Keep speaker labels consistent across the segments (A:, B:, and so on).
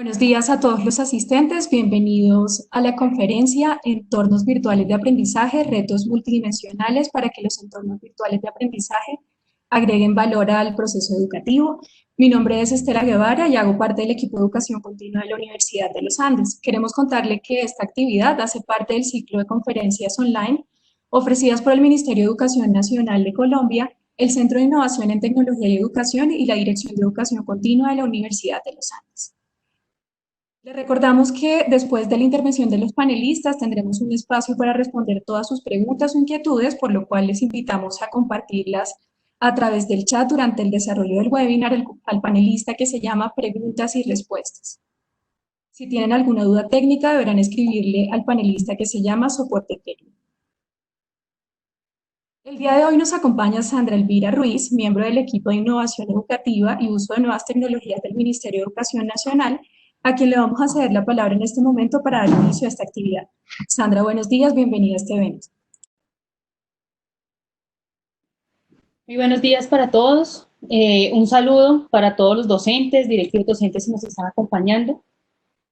A: Buenos días a todos los asistentes, bienvenidos a la conferencia Entornos virtuales de aprendizaje, retos multidimensionales para que los entornos virtuales de aprendizaje agreguen valor al proceso educativo. Mi nombre es Estela Guevara y hago parte del equipo de educación continua de la Universidad de los Andes. Queremos contarle que esta actividad hace parte del ciclo de conferencias online ofrecidas por el Ministerio de Educación Nacional de Colombia, el Centro de Innovación en Tecnología y Educación y la Dirección de Educación Continua de la Universidad de los Andes. Les recordamos que después de la intervención de los panelistas tendremos un espacio para responder todas sus preguntas o inquietudes, por lo cual les invitamos a compartirlas a través del chat durante el desarrollo del webinar al panelista que se llama Preguntas y Respuestas. Si tienen alguna duda técnica, deberán escribirle al panelista que se llama Soporte Técnico. El día de hoy nos acompaña Sandra Elvira Ruiz, miembro del equipo de Innovación Educativa y Uso de Nuevas Tecnologías del Ministerio de Educación Nacional, a quien le vamos a ceder la palabra en este momento para dar inicio a esta actividad. Sandra, buenos días, bienvenida a este evento.
B: Muy buenos días para todos. Un saludo para todos los docentes, directivos docentes que nos están acompañando.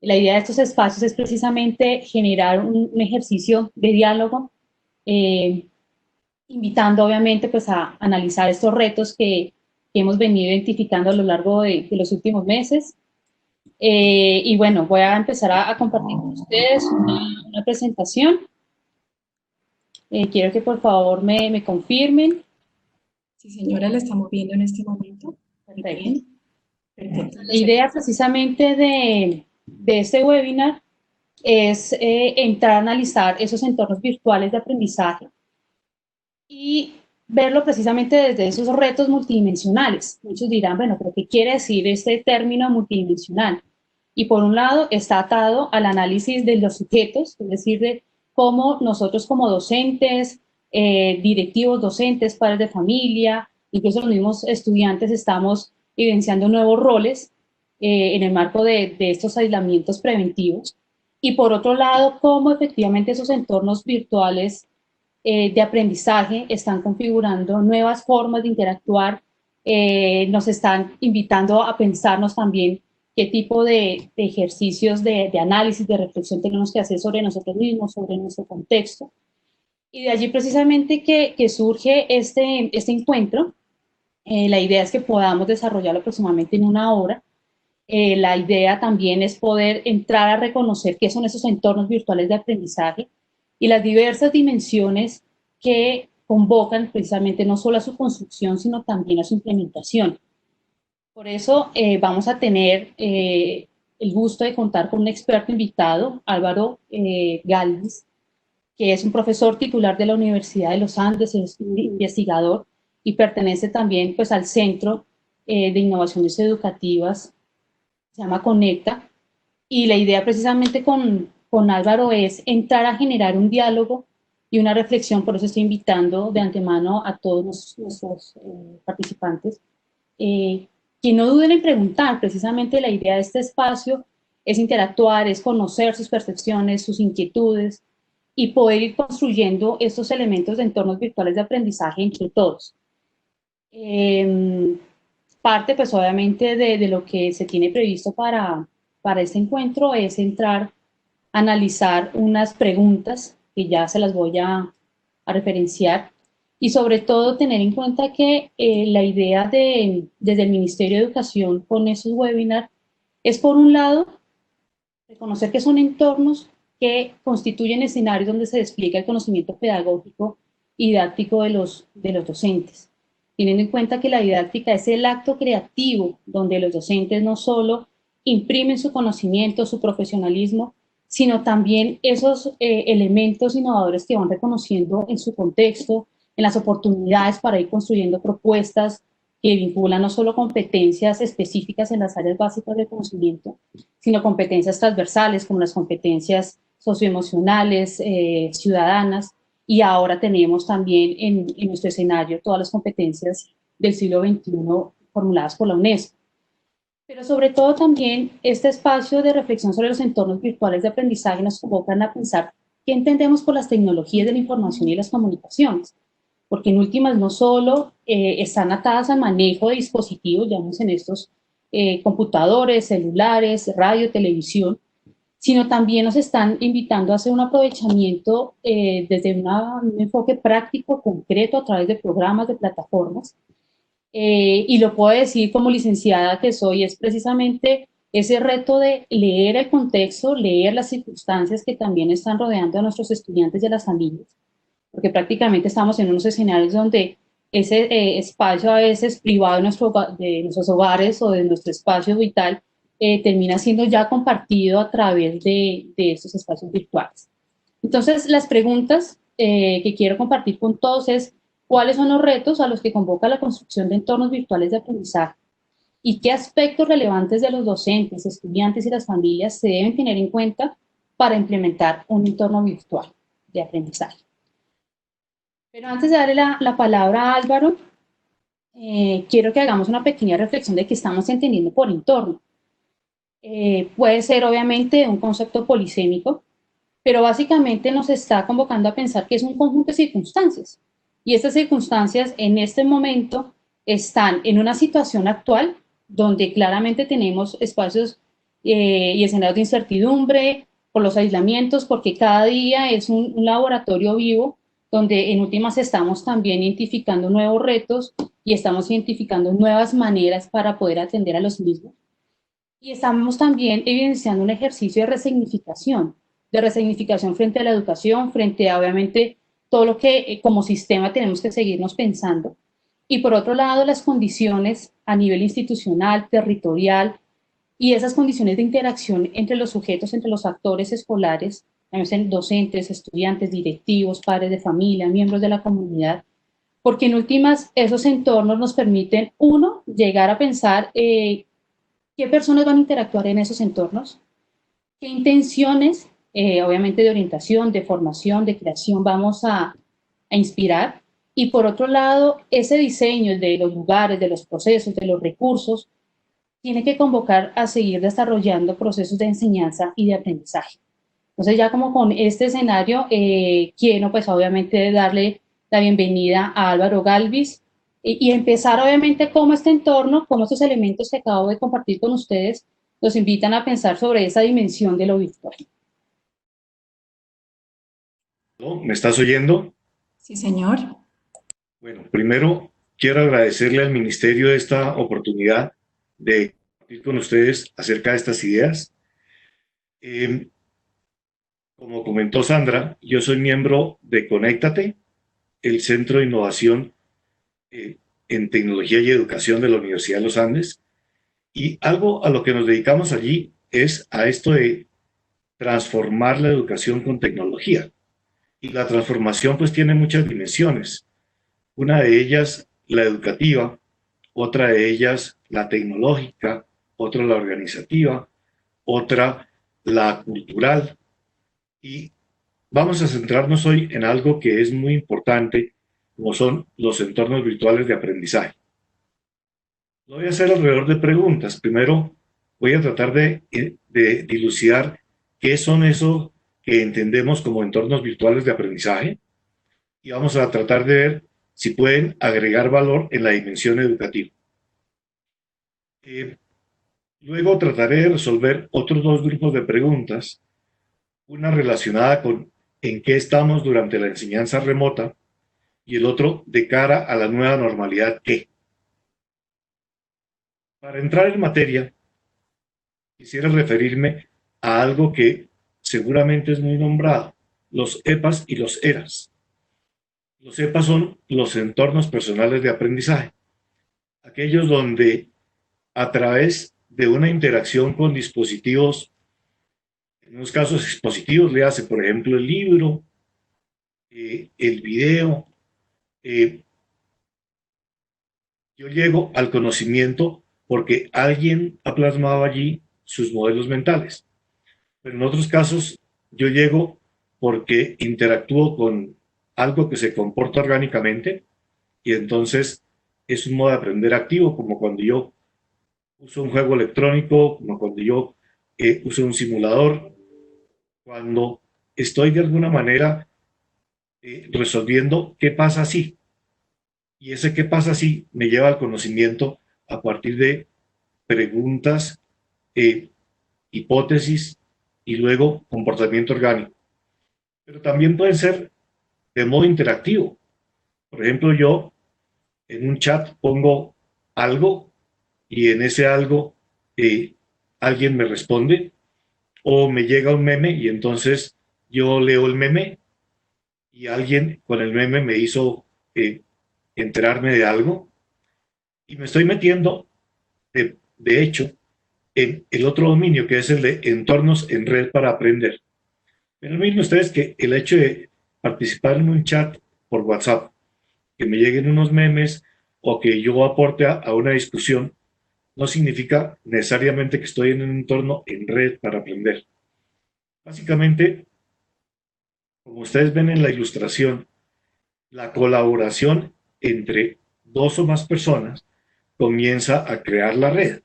B: La idea de estos espacios es precisamente generar un ejercicio de diálogo, invitando obviamente pues a analizar estos retos que hemos venido identificando a lo largo de los últimos meses. Y bueno, voy a empezar a compartir con ustedes una presentación. Quiero que por favor me confirmen.
A: Sí, señora, la estamos viendo en este momento. Muy
B: Perfecto.
A: bien. Perfecto.
B: La idea precisamente de este webinar es entrar a analizar esos entornos virtuales de aprendizaje y verlo precisamente desde esos retos multidimensionales. Muchos dirán, bueno, pero ¿qué quiere decir este término multidimensional? Y por un lado está atado al análisis de los sujetos, es decir, de cómo nosotros como docentes, directivos docentes, padres de familia, incluso los mismos estudiantes estamos evidenciando nuevos roles en el marco de estos aislamientos preventivos. Y por otro lado, cómo efectivamente esos entornos virtuales de aprendizaje están configurando nuevas formas de interactuar, nos están invitando a pensarnos también qué tipo de ejercicios de análisis, de reflexión tenemos que hacer sobre nosotros mismos, sobre nuestro contexto. Y de allí precisamente que surge este encuentro. La idea es que podamos desarrollarlo aproximadamente en una hora. La idea también es poder entrar a reconocer qué son esos entornos virtuales de aprendizaje y las diversas dimensiones que convocan precisamente no solo a su construcción, sino también a su implementación. Por eso vamos a tener el gusto de contar con un experto invitado, Álvaro Galvis, que es un profesor titular de la Universidad de los Andes, es un investigador y pertenece también pues, al Centro de Innovaciones Educativas, se llama Conecta, y la idea precisamente con Álvaro es entrar a generar un diálogo y una reflexión, por eso estoy invitando de antemano a todos nuestros participantes, que no duden en preguntar. Precisamente la idea de este espacio es interactuar, es conocer sus percepciones, sus inquietudes y poder ir construyendo estos elementos de entornos virtuales de aprendizaje entre todos. Parte pues obviamente de lo que se tiene previsto para este encuentro es entrar a analizar unas preguntas que ya se las voy a referenciar y sobre todo tener en cuenta que la idea desde el Ministerio de Educación con esos webinars es por un lado reconocer que son entornos que constituyen escenarios donde se despliega el conocimiento pedagógico y didáctico de los docentes, teniendo en cuenta que la didáctica es el acto creativo donde los docentes no solo imprimen su conocimiento, su profesionalismo, sino también esos elementos innovadores que van reconociendo en su contexto, en las oportunidades para ir construyendo propuestas que vinculan no solo competencias específicas en las áreas básicas del conocimiento, sino competencias transversales como las competencias socioemocionales, ciudadanas, y ahora tenemos también en nuestro escenario todas las competencias del siglo XXI formuladas por la UNESCO. Pero sobre todo también este espacio de reflexión sobre los entornos virtuales de aprendizaje nos convocan a pensar qué entendemos por las tecnologías de la información y las comunicaciones, porque en últimas no solo están atadas al manejo de dispositivos, llamamos en estos computadores, celulares, radio, televisión, sino también nos están invitando a hacer un aprovechamiento desde un enfoque práctico, concreto, a través de programas, de plataformas. Y lo puedo decir como licenciada que soy, es precisamente ese reto de leer el contexto, leer las circunstancias que también están rodeando a nuestros estudiantes y a las familias, porque prácticamente estamos en unos escenarios donde ese espacio a veces privado de nuestros hogares o de nuestro espacio vital termina siendo ya compartido a través de estos espacios virtuales. Entonces, las preguntas que quiero compartir con todos es cuáles son los retos a los que convoca la construcción de entornos virtuales de aprendizaje y qué aspectos relevantes de los docentes, estudiantes y las familias se deben tener en cuenta para implementar un entorno virtual de aprendizaje. Pero antes de darle la palabra a Álvaro, quiero que hagamos una pequeña reflexión de qué estamos entendiendo por entorno. Puede ser obviamente un concepto polisémico, pero básicamente nos está convocando a pensar que es un conjunto de circunstancias. Y estas circunstancias en este momento están en una situación actual donde claramente tenemos espacios y escenarios de incertidumbre por los aislamientos, porque cada día es un laboratorio vivo donde en últimas estamos también identificando nuevos retos y estamos identificando nuevas maneras para poder atender a los mismos. Y estamos también evidenciando un ejercicio de resignificación frente a la educación, frente a obviamente todo lo que como sistema tenemos que seguirnos pensando. Y por otro lado, las condiciones a nivel institucional, territorial y esas condiciones de interacción entre los sujetos, entre los actores escolares, docentes, estudiantes, directivos, padres de familia, miembros de la comunidad, porque en últimas esos entornos nos permiten, uno, llegar a pensar qué personas van a interactuar en esos entornos, qué intenciones, obviamente de orientación, de formación, de creación vamos a inspirar, y por otro lado, ese diseño de los lugares, de los procesos, de los recursos, tiene que convocar a seguir desarrollando procesos de enseñanza y de aprendizaje. Entonces ya como con este escenario, quiero pues obviamente darle la bienvenida a Álvaro Galvis y empezar obviamente cómo este entorno, cómo estos elementos que acabo de compartir con ustedes nos invitan a pensar sobre esa dimensión de lo virtual.
C: ¿Me estás oyendo?
A: Sí, señor.
C: Bueno, primero quiero agradecerle al Ministerio esta oportunidad de compartir con ustedes acerca de estas ideas. Como comentó Sandra, yo soy miembro de Conéctate, el Centro de Innovación en Tecnología y Educación de la Universidad de los Andes, y algo a lo que nos dedicamos allí es a esto de transformar la educación con tecnología. Y la transformación pues tiene muchas dimensiones. Una de ellas la educativa, otra de ellas la tecnológica, otra la organizativa, otra la cultural. Y vamos a centrarnos hoy en algo que es muy importante, como son los entornos virtuales de aprendizaje. Lo voy a hacer alrededor de preguntas. Primero voy a tratar de dilucidar qué son esos que entendemos como entornos virtuales de aprendizaje y vamos a tratar de ver si pueden agregar valor en la dimensión educativa. Luego trataré de resolver otros dos grupos de preguntas, una relacionada con en qué estamos durante la enseñanza remota y el otro de cara a la nueva normalidad ¿qué? Para entrar en materia, quisiera referirme a algo que seguramente es muy nombrado, los EPAs y los ERAs. Los EPAs son los entornos personales de aprendizaje, aquellos donde a través de una interacción con dispositivos, en unos casos dispositivos, le hace por ejemplo el libro, el video, yo llego al conocimiento porque alguien ha plasmado allí sus modelos mentales. Pero en otros casos yo llego porque interactúo con algo que se comporta orgánicamente y entonces es un modo de aprender activo, como cuando yo uso un juego electrónico, como cuando yo uso un simulador, cuando estoy de alguna manera resolviendo qué pasa así. Y ese qué pasa así me lleva al conocimiento a partir de preguntas, hipótesis y luego comportamiento orgánico. Pero también pueden ser de modo interactivo. Por ejemplo, yo en un chat pongo algo y en ese algo alguien me responde o me llega un meme y entonces yo leo el meme y alguien con el meme me hizo enterarme de algo y me estoy metiendo, de hecho, en el otro dominio que es el de entornos en red para aprender. Pero miren ustedes que el hecho de participar en un chat por WhatsApp, que me lleguen unos memes o que yo aporte a una discusión, no significa necesariamente que estoy en un entorno en red para aprender. Básicamente, como ustedes ven en la ilustración, la colaboración entre dos o más personas comienza a crear la red.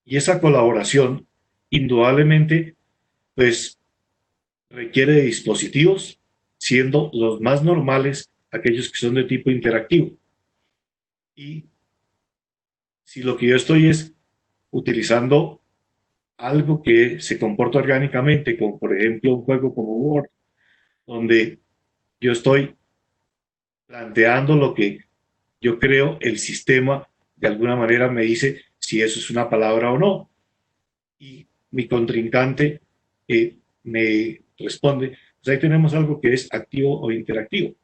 C: Y esa colaboración, indudablemente, pues requiere de dispositivos, siendo los más normales aquellos que son de tipo interactivo. Y si lo que yo estoy es utilizando algo que se comporta orgánicamente, como por ejemplo un juego como Word, donde yo estoy planteando lo que yo creo el sistema de alguna manera me dice si eso es una palabra o no. Y mi contrincante me responde, pues ahí tenemos algo que es activo o interactivo.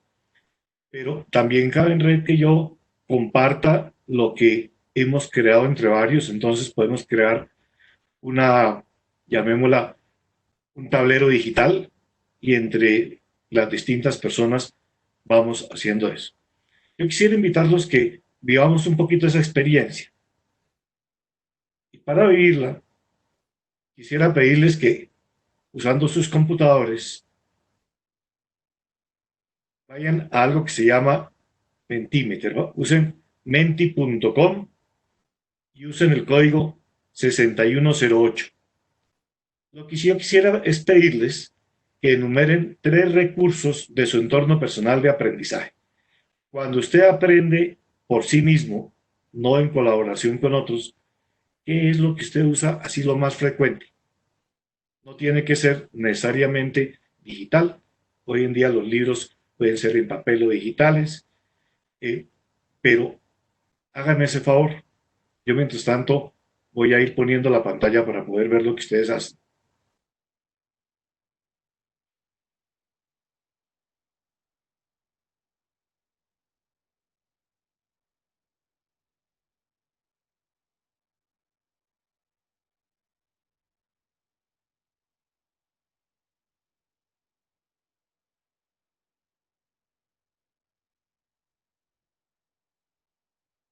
C: Pero también cabe en red que yo comparta lo que hemos creado entre varios, entonces podemos crear una, llamémosla, un tablero digital y entre las distintas personas vamos haciendo eso. Yo quisiera invitarlos que vivamos un poquito esa experiencia. Y para vivirla, quisiera pedirles que, usando sus computadores, vayan a algo que se llama Mentimeter, ¿no? Usen menti.com y usen el código 6108. Lo que yo quisiera es pedirles que enumeren 3 recursos de su entorno personal de aprendizaje. Cuando usted aprende por sí mismo, no en colaboración con otros, ¿qué es lo que usted usa así lo más frecuente? No tiene que ser necesariamente digital. Hoy en día los libros pueden ser en papel o digitales, pero háganme ese favor. Yo mientras tanto voy a ir poniendo la pantalla para poder ver lo que ustedes hacen.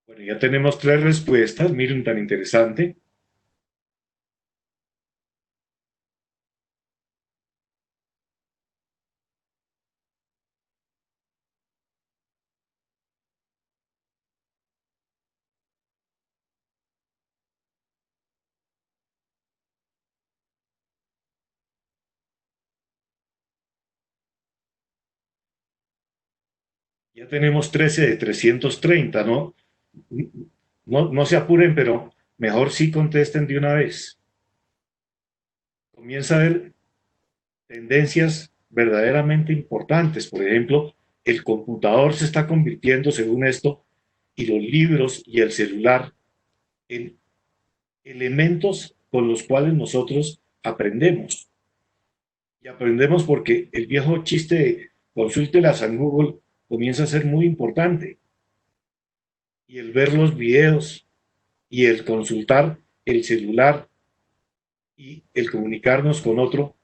C: Bueno, ya tenemos 3 respuestas. Miren, tan interesante. Ya tenemos 13 de 330, ¿no? No se apuren, pero mejor sí contesten de una vez. Comienza a haber tendencias verdaderamente importantes. Por ejemplo, el computador se está convirtiendo, según esto, y los libros y el celular en elementos con los cuales nosotros aprendemos. Y aprendemos porque el viejo chiste de consúltelas en Google comienza a ser muy importante. Y el ver los videos y el consultar el celular y el comunicarnos con otro.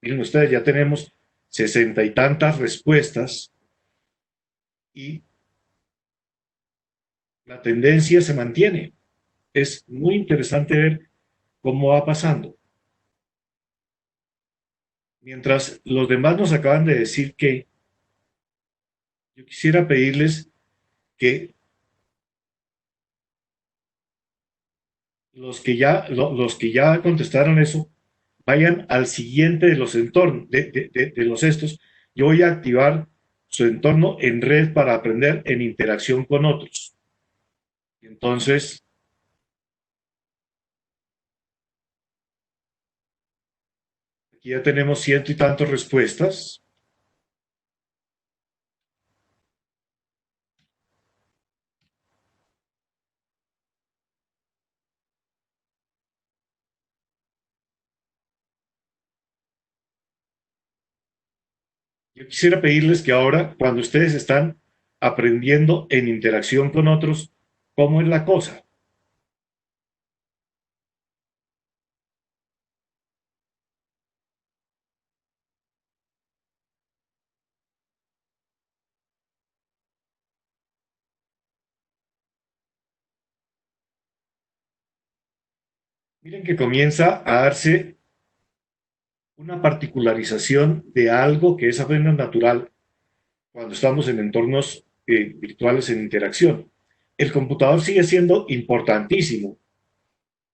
C: Miren ustedes, ya tenemos 60 y tantas respuestas y la tendencia se mantiene. Es muy interesante ver cómo va pasando. Mientras los demás nos acaban de decir que yo quisiera pedirles que los que ya contestaron eso vayan al siguiente de los entornos, de los estos. Yo voy a activar su entorno en red para aprender en interacción con otros. Entonces, Aquí ya tenemos ciento y tantas respuestas. Yo quisiera pedirles que ahora, cuando ustedes están aprendiendo en interacción con otros, ¿cómo es la cosa? Miren que comienza a darse una particularización de algo que es apenas natural cuando estamos en entornos virtuales en interacción. El computador sigue siendo importantísimo,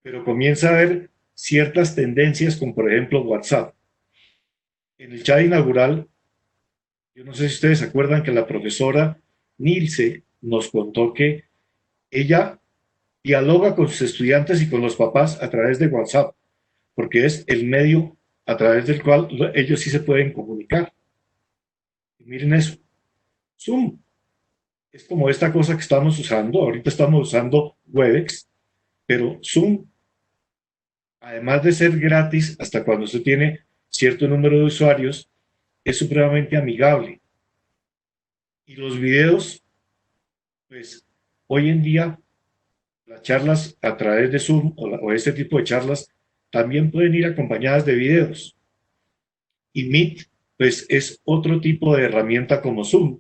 C: pero comienza a haber ciertas tendencias, como por ejemplo WhatsApp. En el chat inaugural, yo no sé si ustedes se acuerdan que la profesora Nilce nos contó que ella dialoga con sus estudiantes y con los papás a través de WhatsApp, porque es el medio a través del cual ellos sí se pueden comunicar. Y miren eso, Zoom es como esta cosa que estamos usando, ahorita estamos usando Webex, pero Zoom, además de ser gratis hasta cuando usted tiene cierto número de usuarios, es supremamente amigable. Y los videos, pues hoy en día las charlas a través de Zoom o este tipo de charlas también pueden ir acompañadas de videos. Y Meet, pues es otro tipo de herramienta como Zoom.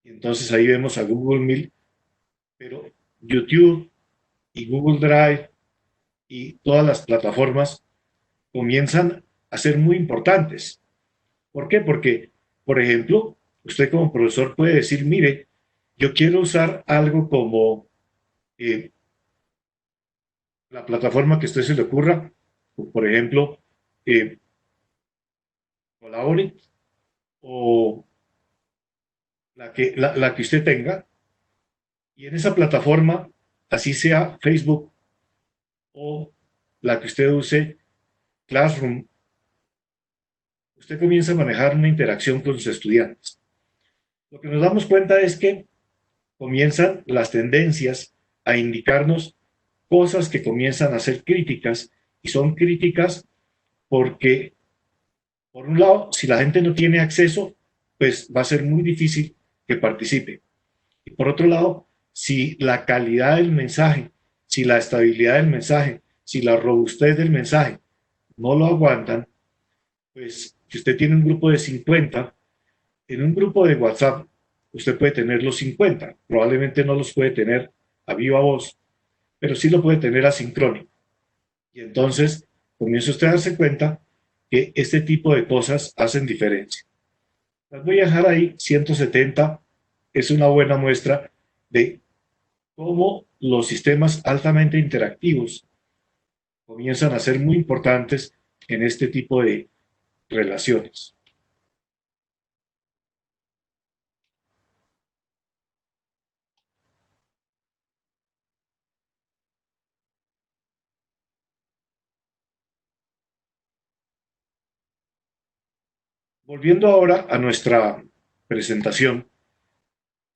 C: Y entonces ahí vemos a Google Meet, pero YouTube y Google Drive y todas las plataformas comienzan a ser muy importantes. ¿Por qué? Porque, por ejemplo, usted como profesor puede decir, mire, yo quiero usar algo como eh, la plataforma que a usted se le ocurra, por ejemplo, eh, Colabore o la que usted tenga, y en esa plataforma, así sea Facebook o la que usted use, Classroom, usted comienza a manejar una interacción con sus estudiantes. Lo que nos damos cuenta es que comienzan las tendencias a indicarnos cosas que comienzan a ser críticas, y son críticas porque, por un lado, si la gente no tiene acceso, pues va a ser muy difícil que participe. Y por otro lado, si la calidad del mensaje, si la estabilidad del mensaje, si la robustez del mensaje no lo aguantan, pues si usted tiene un grupo de 50, en un grupo de WhatsApp usted puede tener los 50, probablemente no los puede tener a viva voz, pero sí lo puede tener asincrónico. Y entonces comienza usted a darse cuenta que este tipo de cosas hacen diferencia. Las voy a dejar ahí, 170 es una buena muestra de cómo los sistemas altamente interactivos comienzan a ser muy importantes en este tipo de relaciones. Volviendo ahora a nuestra presentación,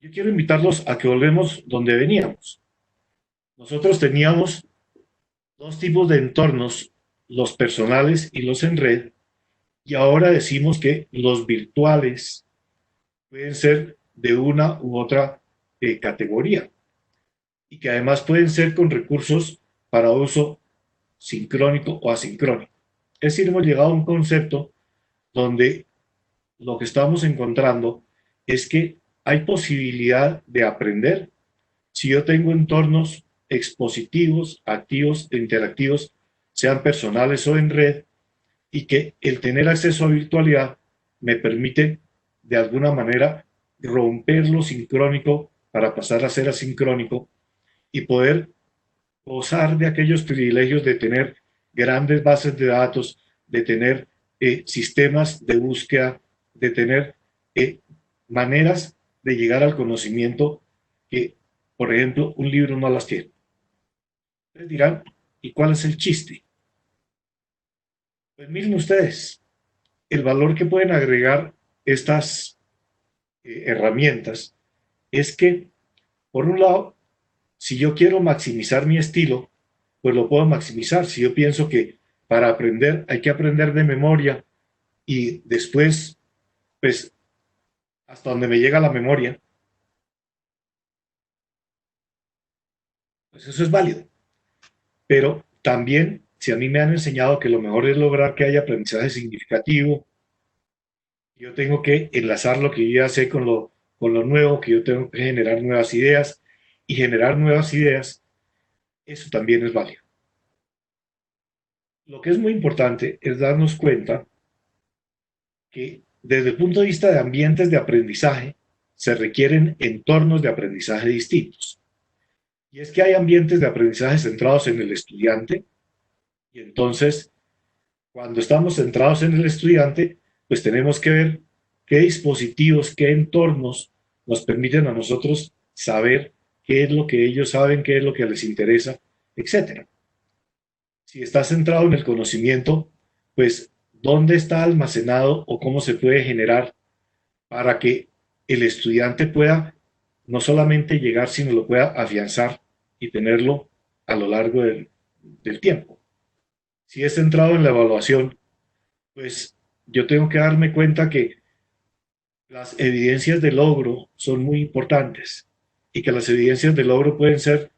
C: yo quiero invitarlos a que volvemos donde veníamos. Nosotros teníamos dos tipos de entornos, los personales y los en red, y ahora decimos que los virtuales pueden ser de una u otra categoría y que además pueden ser con recursos para uso sincrónico o asincrónico. Es decir, hemos llegado a un concepto donde lo que estamos encontrando es que hay posibilidad de aprender si yo tengo entornos expositivos, activos e interactivos, sean personales o en red, y que el tener acceso a virtualidad me permite de alguna manera romper lo sincrónico para pasar a ser asincrónico y poder gozar de aquellos privilegios de tener grandes bases de datos, de tener sistemas de búsqueda, de tener maneras de llegar al conocimiento que, por ejemplo, un libro no las tiene. Ustedes dirán, ¿y cuál es el chiste? Pues miren ustedes, el valor que pueden agregar estas herramientas es que, por un lado, si yo quiero maximizar mi estilo, pues lo puedo maximizar. Si yo pienso que para aprender hay que aprender de memoria y después, pues, hasta donde me llega la memoria, pues eso es válido. Pero también, si a mí me han enseñado que lo mejor es lograr que haya aprendizaje significativo, yo tengo que enlazar lo que yo ya sé con lo nuevo, que yo tengo que generar nuevas ideas, y generar nuevas ideas, eso también es válido. Lo que es muy importante es darnos cuenta que desde el punto de vista de ambientes de aprendizaje, se requieren entornos de aprendizaje distintos. Y es que hay ambientes de aprendizaje centrados en el estudiante, y entonces, cuando estamos centrados en el estudiante, pues tenemos que ver qué dispositivos, qué entornos nos permiten a nosotros saber qué es lo que ellos saben, qué es lo que les interesa, etcétera. Si está centrado en el conocimiento, pues dónde está almacenado o cómo se puede generar para que el estudiante pueda no solamente llegar, sino lo pueda afianzar y tenerlo a lo largo del tiempo. Si es centrado en la evaluación, pues yo tengo que darme cuenta que las evidencias de logro son muy importantes y que las evidencias de logro pueden ser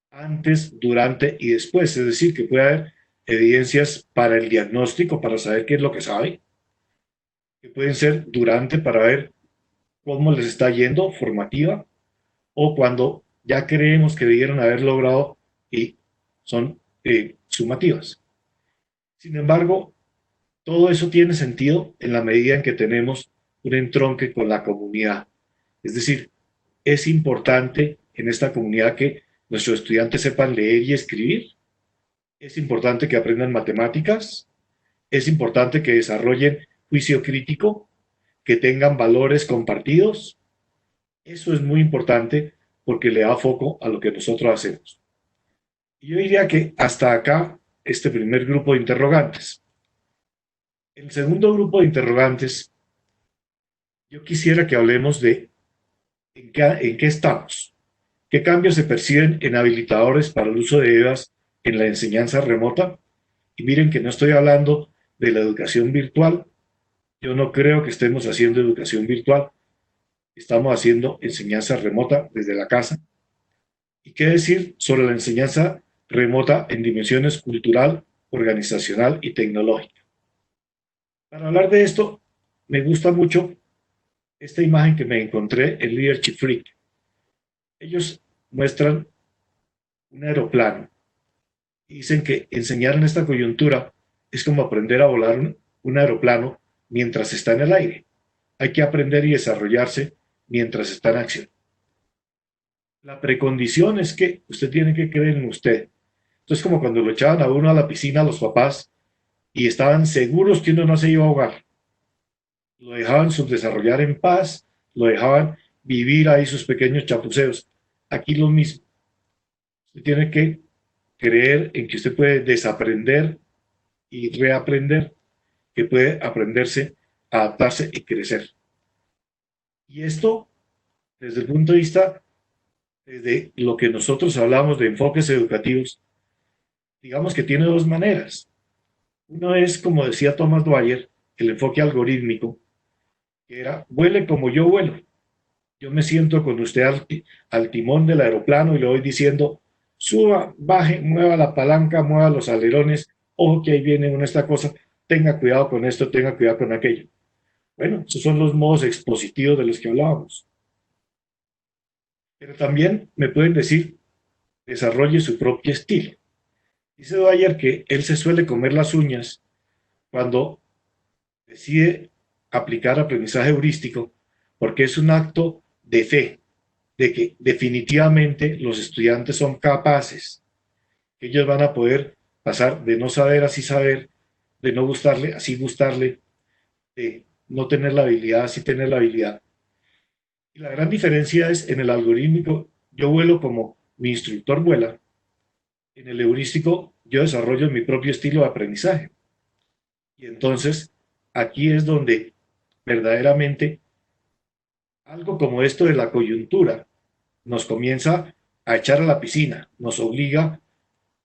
C: antes, durante y después. Es decir, que puede haber evidencias para el diagnóstico, para saber qué es lo que sabe, que pueden ser durante para ver cómo les está yendo, formativa, o cuando ya creemos que debieron haber logrado y son sumativas. Sin embargo, todo eso tiene sentido en la medida en que tenemos un entronque con la comunidad. Es decir, es importante en esta comunidad que nuestros estudiantes sepan leer y escribir, es importante que aprendan matemáticas, es importante que desarrollen juicio crítico, que tengan valores compartidos. Eso es muy importante porque le da foco a lo que nosotros hacemos. Y yo diría que hasta acá este primer grupo de interrogantes. El segundo grupo de interrogantes, yo quisiera que hablemos de en qué estamos, qué cambios se perciben en habilitadores para el uso de EVAs en la enseñanza remota. Y miren que no estoy hablando de la educación virtual. Yo no creo que estemos haciendo educación virtual. Estamos haciendo enseñanza remota desde la casa. ¿Y qué decir sobre la enseñanza remota en dimensiones cultural, organizacional y tecnológica? Para hablar de esto, me gusta mucho esta imagen que me encontré en Leadership Freak. Ellos muestran un aeroplano y dicen que enseñar en esta coyuntura es como aprender a volar un aeroplano mientras está en el aire. Hay que aprender y desarrollarse mientras está en acción. La precondición es que usted tiene que creer en usted. Entonces, como cuando lo echaban a uno a la piscina los papás y estaban seguros que uno no se iba a ahogar. Lo dejaban subdesarrollar en paz, lo dejaban vivir ahí sus pequeños chapuceos. Aquí lo mismo. Usted tiene que creer en que usted puede desaprender y reaprender, que puede aprenderse, adaptarse y crecer. Y esto, desde el punto de vista, desde lo que nosotros hablamos de enfoques educativos, digamos que tiene dos maneras. Uno es, como decía Thomas Dwyer, el enfoque algorítmico, que era, vuele como yo vuelo. Yo me siento con usted al timón del aeroplano y le voy diciendo, suba, baje, mueva la palanca, mueva los alerones, ojo que ahí viene una esta cosa, tenga cuidado con esto, tenga cuidado con aquello. Bueno, esos son los modos expositivos de los que hablábamos. Pero también me pueden decir, desarrolle su propio estilo. Dice Dwyer que él se suele comer las uñas cuando decide aplicar aprendizaje heurístico, porque es un acto de fe, de que definitivamente los estudiantes son capaces, que ellos van a poder pasar de no saber a sí saber, de no gustarle a sí gustarle, de no tener la habilidad a sí tener la habilidad. Y la gran diferencia es en el algorítmico, yo vuelo como mi instructor vuela, en el heurístico yo desarrollo mi propio estilo de aprendizaje. Y entonces aquí es donde verdaderamente algo como esto de la coyuntura nos comienza a echar a la piscina, nos obliga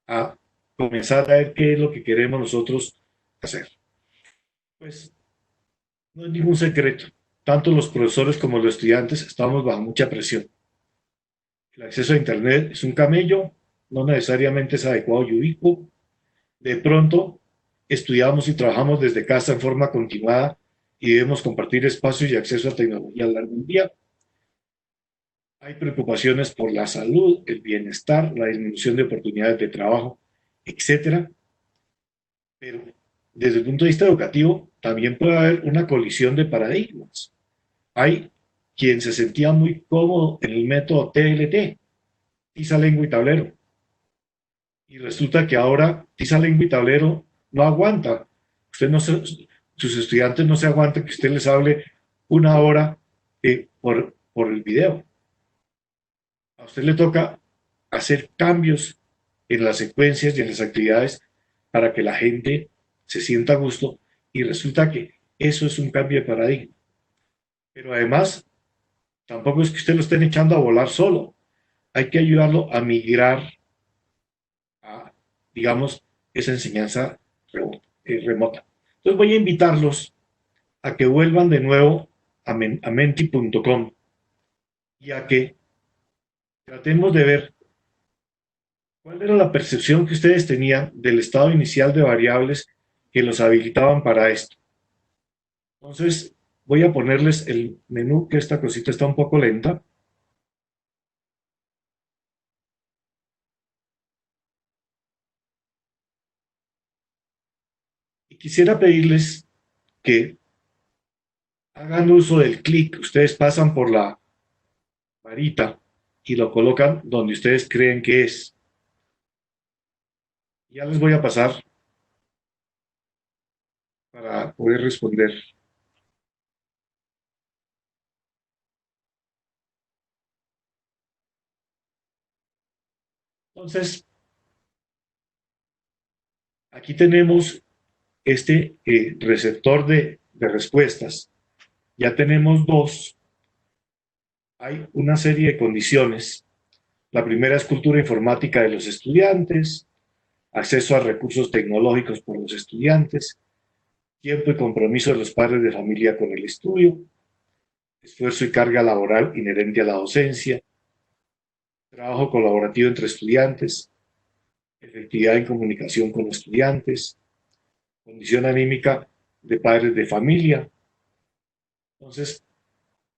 C: a comenzar a ver qué es lo que queremos nosotros hacer. Pues no es ningún secreto. Tanto los profesores como los estudiantes estamos bajo mucha presión. El acceso a Internet es un camello, no necesariamente es adecuado y ubicuo. De pronto, estudiamos y trabajamos desde casa en forma continuada y debemos compartir espacios y acceso a tecnología a lo largo del día. Hay preocupaciones por la salud, el bienestar, la disminución de oportunidades de trabajo, etcétera. Pero desde el punto de vista educativo, también puede haber una colisión de paradigmas. Hay quien se sentía muy cómodo en el método TLT, tiza, lengua y tablero. Y resulta que ahora tiza, lengua y tablero no aguanta. Usted no se, sus estudiantes no se aguantan que usted les hable una hora por el video. A usted le toca hacer cambios en las secuencias y en las actividades para que la gente se sienta a gusto y resulta que eso es un cambio de paradigma. Pero además, tampoco es que usted lo estén echando a volar solo. Hay que ayudarlo a migrar a, digamos, esa enseñanza remota. Entonces voy a invitarlos a que vuelvan de nuevo a menti.com y a que tratemos de ver cuál era la percepción que ustedes tenían del estado inicial de variables que los habilitaban para esto. Entonces voy a ponerles el menú, que esta cosita está un poco lenta. Y quisiera pedirles que hagan uso del clic. Ustedes pasan por la varita y lo colocan donde ustedes creen que es. Ya les voy a pasar para poder responder. Entonces, aquí tenemos este receptor de respuestas. Ya tenemos dos. Hay una serie de condiciones. La primera es cultura informática de los estudiantes, acceso a recursos tecnológicos por los estudiantes, tiempo y compromiso de los padres de familia con el estudio, esfuerzo y carga laboral inherente a la docencia, trabajo colaborativo entre estudiantes, efectividad en comunicación con estudiantes, condición anímica de padres de familia. Entonces,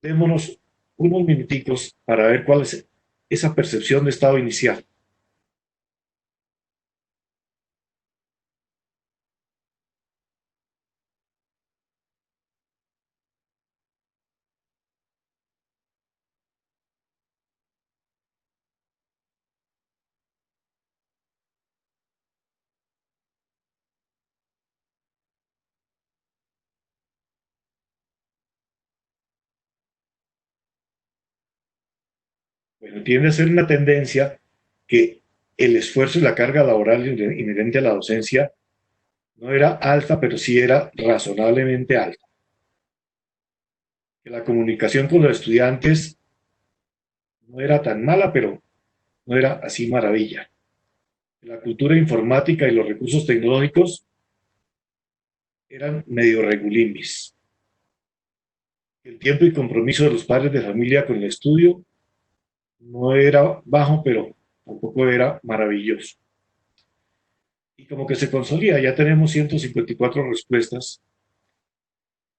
C: démonos unos minuticos para ver cuál es esa percepción de estado inicial. Bueno, tiende a ser una tendencia que el esfuerzo y la carga laboral inherente a la docencia no era alta, pero sí era razonablemente alta. Que la comunicación con los estudiantes no era tan mala, pero no era así maravilla. Que la cultura informática y los recursos tecnológicos eran medio regulimbis. El tiempo y compromiso de los padres de familia con el estudio no era bajo, pero tampoco era maravilloso. Y como que se consolida, ya tenemos 154 respuestas.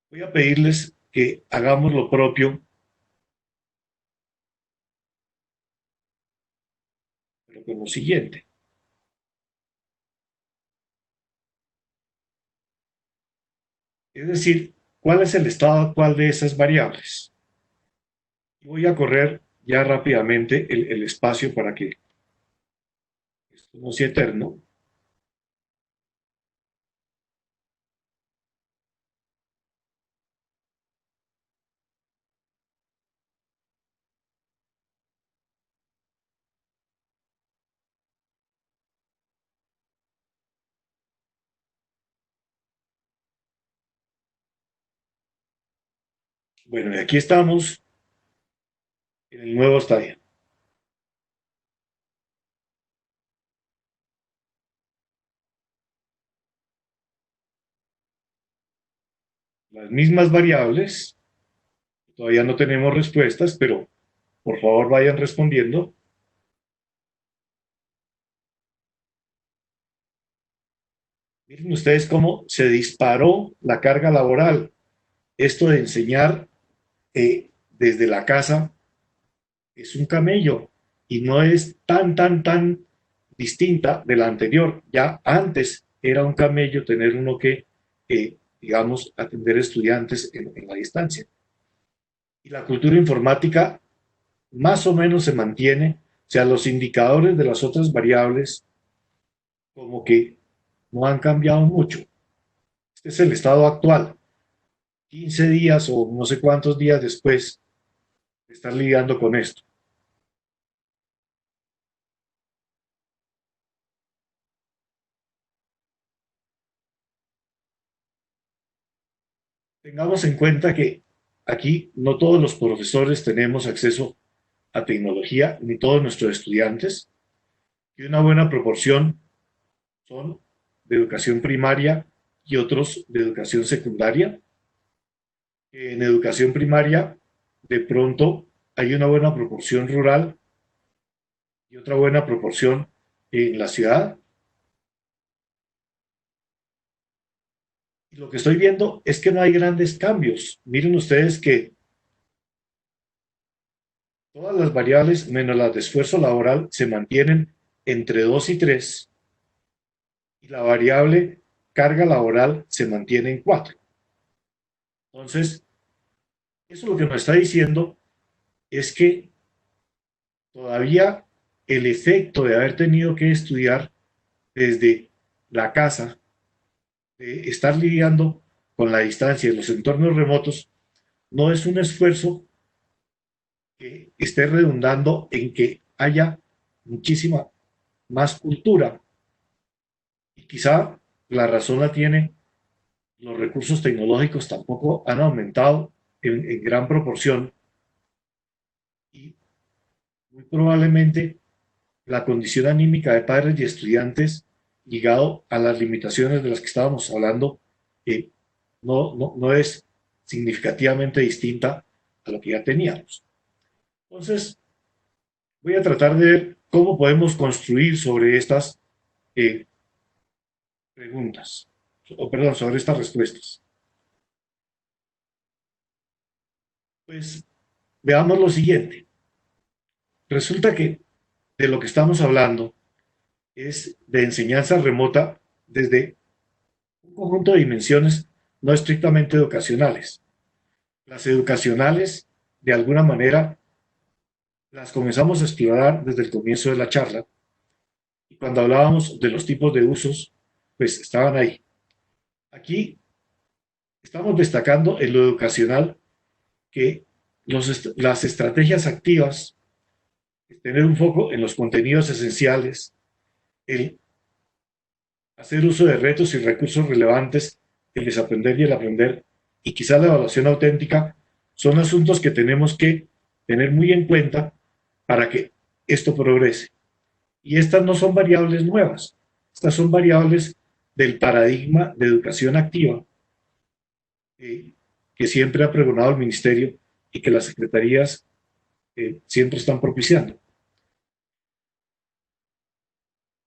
C: Voy a pedirles que hagamos lo propio, pero con lo siguiente. Es decir, ¿cuál es el estado actual de esas variables? Y voy a correr ya rápidamente el espacio para que esto no sea eterno. Bueno, y aquí estamos en el nuevo estadio. Las mismas variables, todavía no tenemos respuestas, pero por favor vayan respondiendo. Miren ustedes cómo se disparó la carga laboral. Esto de enseñar desde la casa es un camello y no es tan distinta de la anterior. Ya antes era un camello tener uno que, digamos, atender estudiantes en la distancia. Y la cultura informática más o menos se mantiene, o sea, los indicadores de las otras variables como que no han cambiado mucho. Este es el estado actual. 15 días o no sé cuántos días después de estar lidiando con esto. Tengamos en cuenta que aquí no todos los profesores tenemos acceso a tecnología, ni todos nuestros estudiantes, y una buena proporción son de educación primaria y otros de educación secundaria. En educación primaria, de pronto, hay una buena proporción rural y otra buena proporción en la ciudad. Y lo que estoy viendo es que no hay grandes cambios. Miren ustedes que todas las variables, menos las de esfuerzo laboral, se mantienen entre 2 y 3, y la variable carga laboral se mantiene en 4. Entonces, eso lo que nos está diciendo es que todavía el efecto de haber tenido que estudiar desde la casa, de estar lidiando con la distancia en los entornos remotos, no es un esfuerzo que esté redundando en que haya muchísima más cultura. Y quizá la razón la tiene, los recursos tecnológicos tampoco han aumentado en gran proporción y muy probablemente la condición anímica de padres y estudiantes ligado a las limitaciones de las que estábamos hablando eh, no es significativamente distinta a lo que ya teníamos. Entonces, voy a tratar de ver cómo podemos construir sobre estas eh, preguntas, o perdón, sobre estas respuestas. Pues veamos lo siguiente. Resulta que de lo que estamos hablando es de enseñanza remota desde un conjunto de dimensiones no estrictamente educacionales. Las educacionales, de alguna manera, las comenzamos a explorar desde el comienzo de la charla, y cuando hablábamos de los tipos de usos, pues estaban ahí. Aquí estamos destacando en lo educacional que las estrategias activas, tener un foco en los contenidos esenciales, el hacer uso de retos y recursos relevantes, el desaprender y el aprender, y quizá la evaluación auténtica, son asuntos que tenemos que tener muy en cuenta para que esto progrese. Y estas no son variables nuevas, estas son variables del paradigma de educación activa eh, que siempre ha pregonado el Ministerio y que las secretarías siempre están propiciando.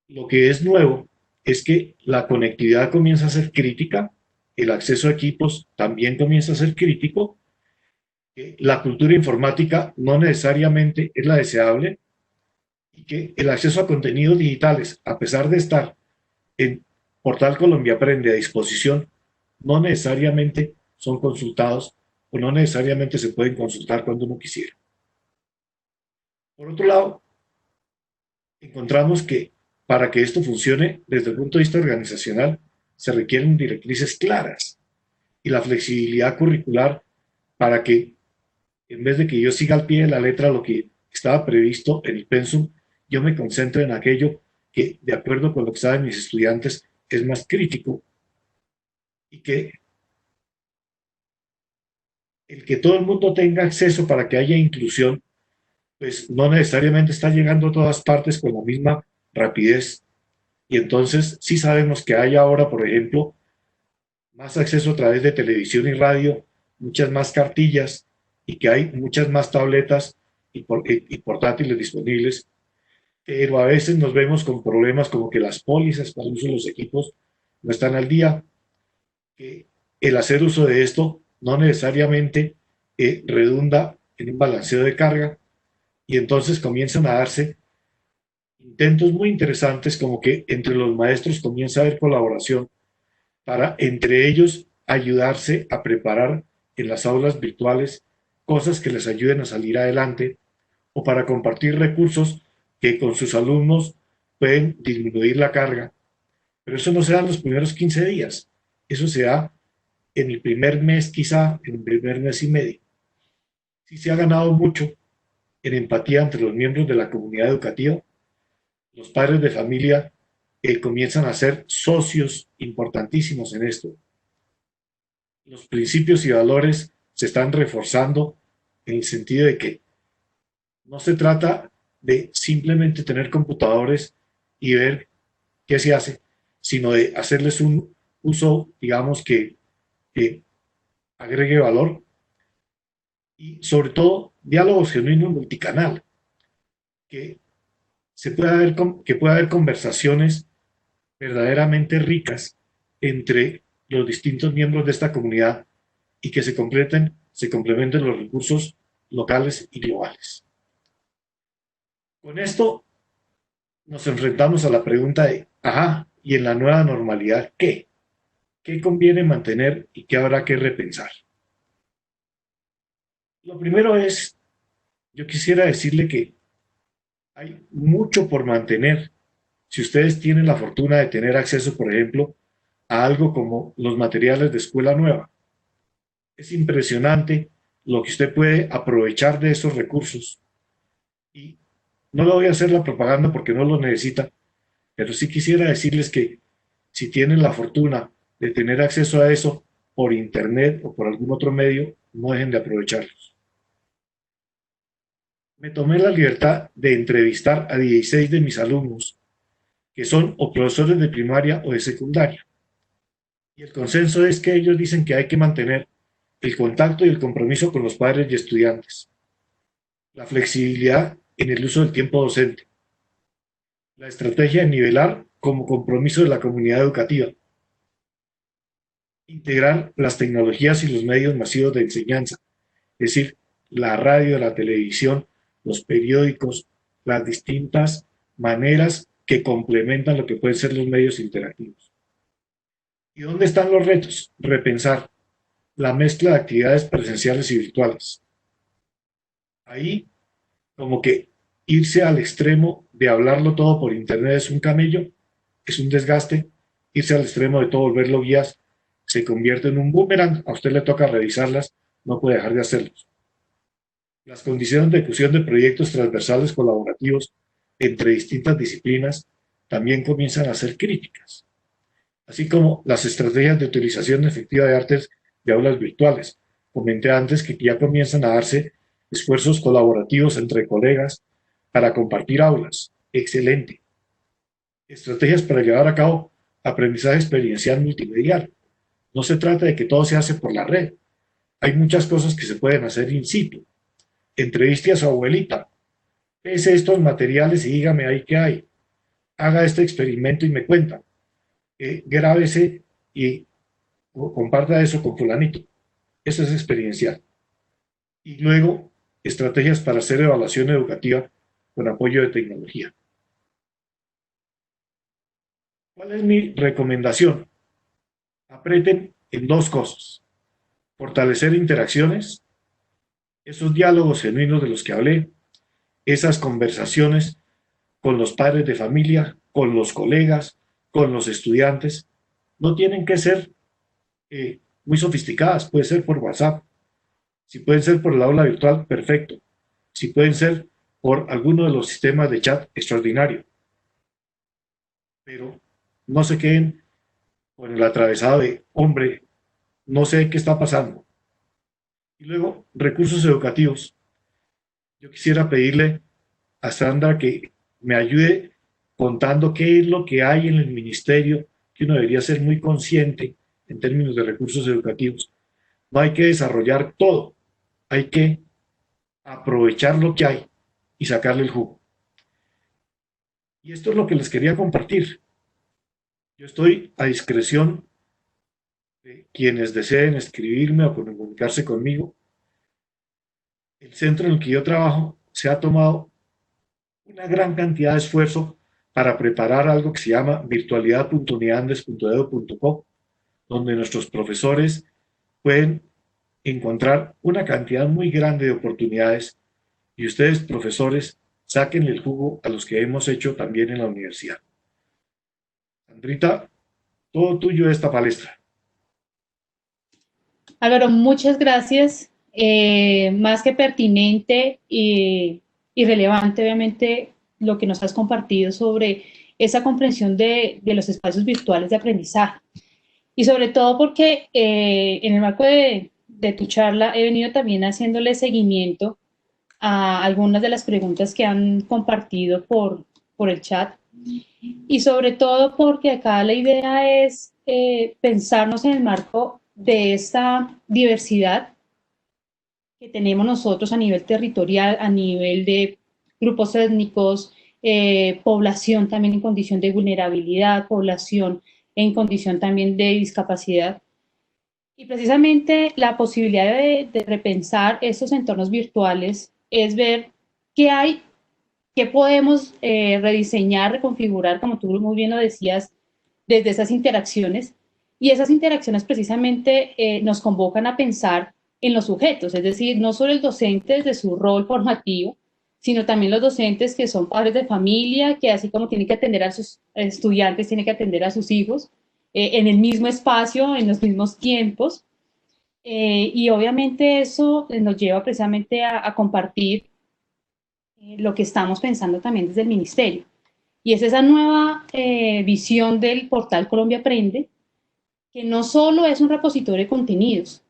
C: Lo que es nuevo es que la conectividad comienza a ser crítica, el acceso a equipos también comienza a ser crítico, la cultura informática no necesariamente es la deseable y que el acceso a contenidos digitales, a pesar de estar en Portal Colombia Aprende a disposición, no necesariamente son consultados o no necesariamente se pueden consultar cuando uno quisiera. Por otro lado, encontramos que para que esto funcione desde el punto de vista organizacional se requieren directrices claras y la flexibilidad curricular para que en vez de que yo siga al pie de la letra lo que estaba previsto en el pensum, yo me concentre en aquello que, de acuerdo con lo que saben mis estudiantes, es más crítico y que el que todo el mundo tenga acceso para que haya inclusión, pues no necesariamente está llegando a todas partes con la misma rapidez. Y entonces sí sabemos que hay ahora, por ejemplo, más acceso a través de televisión y radio, muchas más cartillas y que hay muchas más tabletas y portátiles disponibles, pero a veces nos vemos con problemas como que las pólizas para el uso de los equipos no están al día, que el hacer uso de esto no necesariamente redunda en un balanceo de carga y entonces comienzan a darse intentos muy interesantes como que entre los maestros comienza a haber colaboración para entre ellos ayudarse a preparar en las aulas virtuales cosas que les ayuden a salir adelante o para compartir recursos que con sus alumnos pueden disminuir la carga. Pero eso no se da en los primeros 15 días, eso se da en el primer mes, quizá en el primer mes y medio. Sí se ha ganado mucho en empatía entre los miembros de la comunidad educativa. Los padres de familia comienzan a ser socios importantísimos en esto. Los principios y valores se están reforzando en el sentido de que no se trata de simplemente tener computadores y ver qué se hace, sino de hacerles un uso, digamos, que agregue valor y sobre todo diálogos genuinos multicanal, que que pueda haber conversaciones verdaderamente ricas entre los distintos miembros de esta comunidad y que se complementen los recursos locales y globales. Con esto nos enfrentamos a la pregunta de, ajá, ¿y en la nueva normalidad qué? ¿Qué conviene mantener y qué habrá que repensar? Lo primero es, yo quisiera decirle que hay mucho por mantener. Si ustedes tienen la fortuna de tener acceso, por ejemplo, a algo como los materiales de escuela nueva, es impresionante lo que usted puede aprovechar de esos recursos. Y no le voy a hacer la propaganda porque no lo necesita, pero sí quisiera decirles que si tienen la fortuna de tener acceso a eso por internet o por algún otro medio, no dejen de aprovecharlos. Me tomé la libertad de entrevistar a 16 de mis alumnos, que son o profesores de primaria o de secundaria. Y el consenso es que ellos dicen que hay que mantener el contacto y el compromiso con los padres y estudiantes, la flexibilidad en el uso del tiempo docente, la estrategia de nivelar como compromiso de la comunidad educativa, integrar las tecnologías y los medios masivos de enseñanza, es decir, la radio, la televisión, los periódicos, las distintas maneras que complementan lo que pueden ser los medios interactivos. ¿Y dónde están los retos? Repensar la mezcla de actividades presenciales y virtuales. Ahí, como que irse al extremo de hablarlo todo por internet es un camello, es un desgaste, irse al extremo de todo volverlo guías se convierte en un boomerang, a usted le toca revisarlas, no puede dejar de hacerlos. Las condiciones de ejecución de proyectos transversales colaborativos entre distintas disciplinas también comienzan a ser críticas, así como las estrategias de utilización efectiva de artes de aulas virtuales. Comenté antes que ya comienzan a darse esfuerzos colaborativos entre colegas para compartir aulas. Excelente. Estrategias para llevar a cabo aprendizaje experiencial multimedial. No se trata de que todo se hace por la red. Hay muchas cosas que se pueden hacer in situ. Entreviste a su abuelita. Pese estos materiales y dígame ahí qué hay. Haga este experimento y me cuenta. Grábese y comparta eso con fulanito. Eso es experiencial. Y luego, estrategias para hacer evaluación educativa con apoyo de tecnología. ¿Cuál es mi recomendación? Aprieten en dos cosas. Fortalecer interacciones, esos diálogos genuinos de los que hablé, esas conversaciones con los padres de familia, con los colegas, con los estudiantes, no tienen que ser muy sofisticadas, puede ser por WhatsApp, si pueden ser por el aula virtual, perfecto, si pueden ser por alguno de los sistemas de chat, extraordinario, pero no se queden con el atravesado de, hombre, no sé qué está pasando. Y luego, recursos educativos. Yo quisiera pedirle a Sandra que me ayude contando qué es lo que hay en el ministerio que uno debería ser muy consciente en términos de recursos educativos. No hay que desarrollar todo, hay que aprovechar lo que hay y sacarle el jugo. Y esto es lo que les quería compartir. Yo estoy a discreción de quienes deseen escribirme o comunicarse conmigo. El centro en el que yo trabajo se ha tomado una gran cantidad de esfuerzo para preparar algo que se llama virtualidad.uniandes.edu.co, donde nuestros profesores pueden encontrar una cantidad muy grande de oportunidades y ustedes, profesores, saquen el jugo a los que hemos hecho también en la universidad. Sandrita, todo tuyo esta palestra.
B: Álvaro, muchas gracias. Más que pertinente y relevante, obviamente, lo que nos has compartido sobre esa comprensión de los espacios virtuales de aprendizaje. Y sobre todo porque en el marco de tu charla he venido también haciéndole seguimiento a algunas de las preguntas que han compartido por el chat. Y sobre todo porque acá la idea es pensarnos en el marco de esta diversidad que tenemos nosotros a nivel territorial, a nivel de grupos étnicos, población también en condición de vulnerabilidad, población en condición también de discapacidad. Y precisamente la posibilidad de repensar estos entornos virtuales es ver qué hay, qué podemos rediseñar, reconfigurar, como tú muy bien lo decías, desde esas interacciones. Y esas interacciones precisamente nos convocan a pensar en los sujetos, es decir, no solo el docente desde su rol formativo, sino también los docentes que son padres de familia, que así como tienen que atender a sus estudiantes, tienen que atender a sus hijos en el mismo espacio, en los mismos tiempos. Y obviamente eso nos lleva precisamente a compartir lo que estamos pensando también desde el ministerio. Y es esa nueva visión del portal Colombia Aprende, que no solo es un repositorio de contenidos,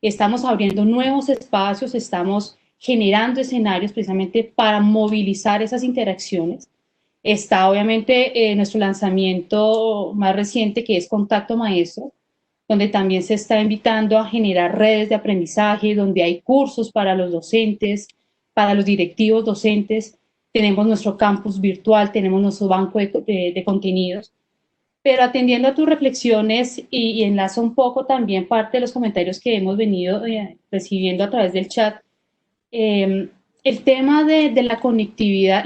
B: estamos abriendo nuevos espacios, estamos generando escenarios precisamente para movilizar esas interacciones. Está obviamente nuestro lanzamiento más reciente, que es Contacto Maestro, donde también se está invitando a generar redes de aprendizaje, donde hay cursos para los docentes, para los directivos docentes. Tenemos nuestro campus virtual, tenemos nuestro banco de contenidos. Pero atendiendo a tus reflexiones y enlazo un poco también parte de los comentarios que hemos venido recibiendo a través del chat, el tema de la conectividad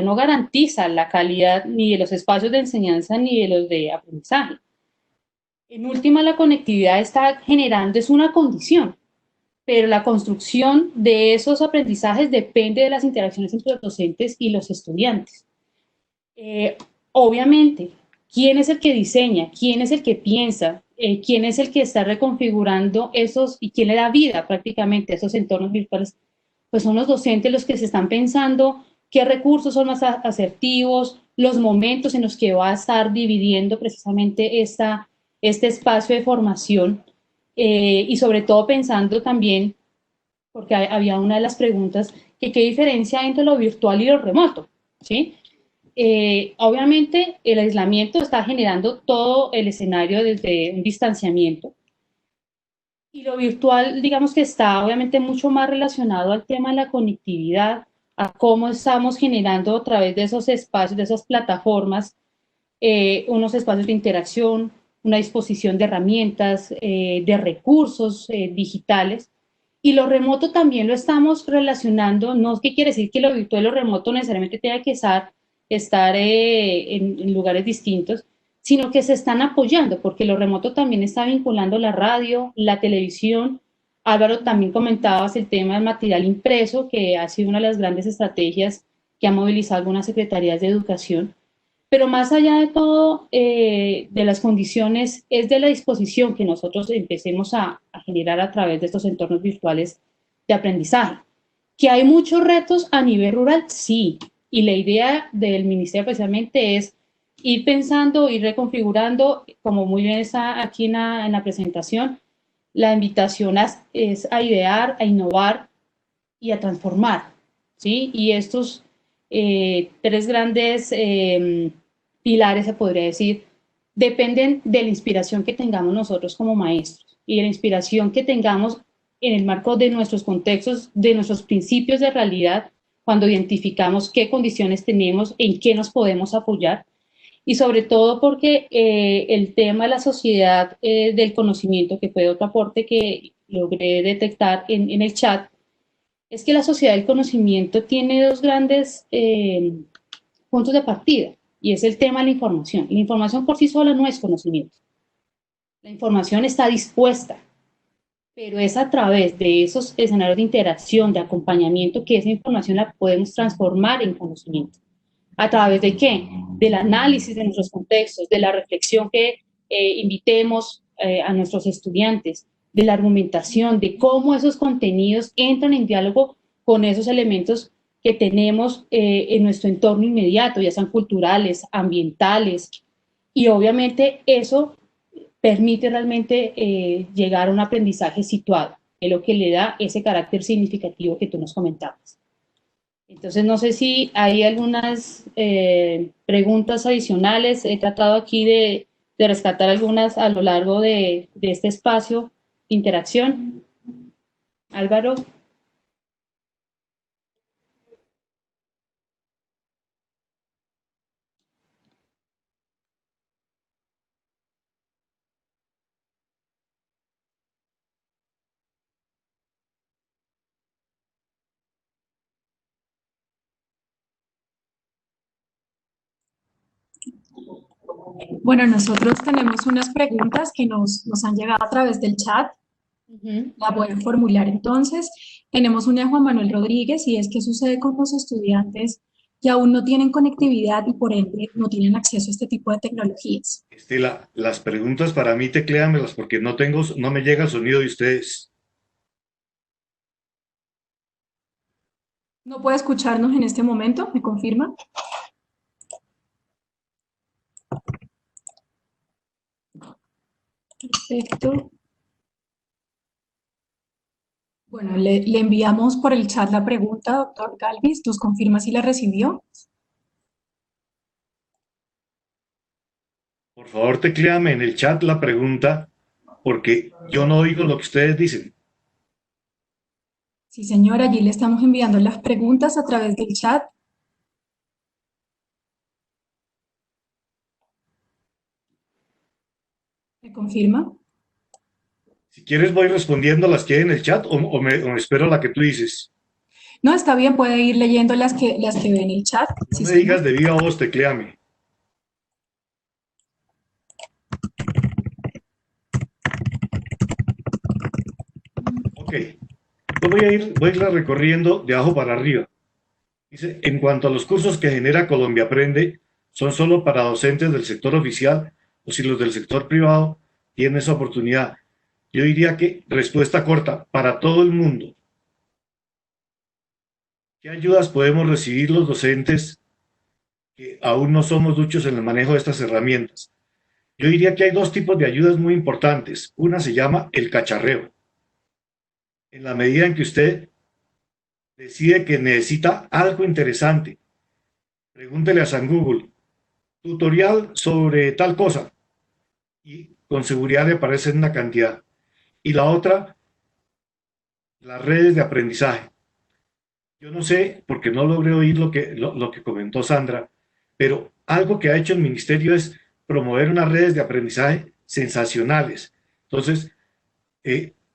B: no garantiza la calidad ni de los espacios de enseñanza ni de los de aprendizaje. En última, la conectividad está generando, es una condición, pero la construcción de esos aprendizajes depende de las interacciones entre los docentes y los estudiantes. Obviamente, ¿quién es el que diseña? ¿Quién es el que piensa? ¿Quién es el que está reconfigurando esos y quién le da vida prácticamente a esos entornos virtuales? Pues son los docentes los que se están pensando qué recursos son más asertivos, los momentos en los que va a estar dividiendo precisamente este espacio de formación y sobre todo pensando también, porque había una de las preguntas, que qué diferencia hay entre lo virtual y lo remoto, ¿sí? Obviamente el aislamiento está generando todo el escenario desde un distanciamiento y lo virtual, digamos que está obviamente mucho más relacionado al tema de la conectividad, a cómo estamos generando a través de esos espacios, de esas plataformas, unos espacios de interacción, una disposición de herramientas, de recursos digitales. Y lo remoto también lo estamos relacionando, no es que quiere decir que lo virtual y lo remoto necesariamente tenga que estar en lugares distintos, sino que se están apoyando, porque lo remoto también está vinculando la radio, la televisión. Álvaro, también comentabas el tema del material impreso, que ha sido una de las grandes estrategias que ha movilizado algunas secretarías de educación. Pero más allá de todo, de las condiciones, es de la disposición que nosotros empecemos a generar a través de estos entornos virtuales de aprendizaje. ¿Que hay muchos retos a nivel rural? Sí. Y la idea del ministerio precisamente es ir pensando, ir reconfigurando, como muy bien está aquí en la presentación, la invitación es a idear, a innovar y a transformar, ¿sí? Y estos tres grandes pilares, se podría decir, dependen de la inspiración que tengamos nosotros como maestros y de la inspiración que tengamos en el marco de nuestros contextos, de nuestros principios de realidad, cuando identificamos qué condiciones tenemos, en qué nos podemos apoyar, y sobre todo porque el tema de la sociedad del conocimiento, que fue otro aporte que logré detectar en el chat, es que la sociedad del conocimiento tiene dos grandes puntos de partida, y es el tema de la información. La información por sí sola no es conocimiento. La información está dispuesta, pero es a través de esos escenarios de interacción, de acompañamiento, que esa información la podemos transformar en conocimiento. ¿A través de qué? Del análisis de nuestros contextos, de la reflexión que invitemos a nuestros estudiantes, de la argumentación, de cómo esos contenidos entran en diálogo con esos elementos que tenemos en nuestro entorno inmediato, ya sean culturales, ambientales, y obviamente eso permite realmente llegar a un aprendizaje situado, que es lo que le da ese carácter significativo que tú nos comentabas. Entonces, no sé si hay algunas preguntas adicionales. He tratado aquí de rescatar algunas a lo largo de este espacio de interacción. Álvaro.
A: Bueno, nosotros tenemos unas preguntas que nos han llegado a través del chat. La voy a formular entonces. Tenemos una de Juan Manuel Rodríguez y es: ¿qué sucede con los estudiantes que aún no tienen conectividad y por ende no tienen acceso a este tipo de tecnologías?
C: Estela, las preguntas para mí tecléamelas porque no me llega el sonido de ustedes.
A: ¿No puede escucharnos en este momento? ¿Me confirma? Perfecto. Bueno, le enviamos por el chat la pregunta, doctor Galvis. ¿Nos confirma si la recibió?
C: Por favor, tecléame en el chat la pregunta porque yo no oigo lo que ustedes dicen.
A: Sí, señor, allí le estamos enviando las preguntas a través del chat. ¿Me confirma?
C: Si quieres voy respondiendo las que hay en el chat o me espero la que tú dices.
A: No, está bien, puede ir leyendo las que ve en el chat.
C: No
A: Sí,
C: me
A: señor.
C: digas de viva voz, tecléame. Ok, yo voy a irla recorriendo de abajo para arriba. Dice, en cuanto a los cursos que genera Colombia Aprende, ¿son solo para docentes del sector oficial o si los del sector privado tienen esa oportunidad? Yo diría que respuesta corta, para todo el mundo. ¿Qué ayudas podemos recibir los docentes que aún no somos duchos en el manejo de estas herramientas? Yo diría que hay dos tipos de ayudas muy importantes. Una se llama el cacharreo. En la medida en que usted decide que necesita algo interesante, pregúntele a San Google, tutorial sobre tal cosa, y con seguridad le aparecen una cantidad. Y la otra, las redes de aprendizaje. Yo no sé, porque no logré oír lo que comentó Sandra, pero algo que ha hecho el ministerio es promover unas redes de aprendizaje sensacionales. Entonces,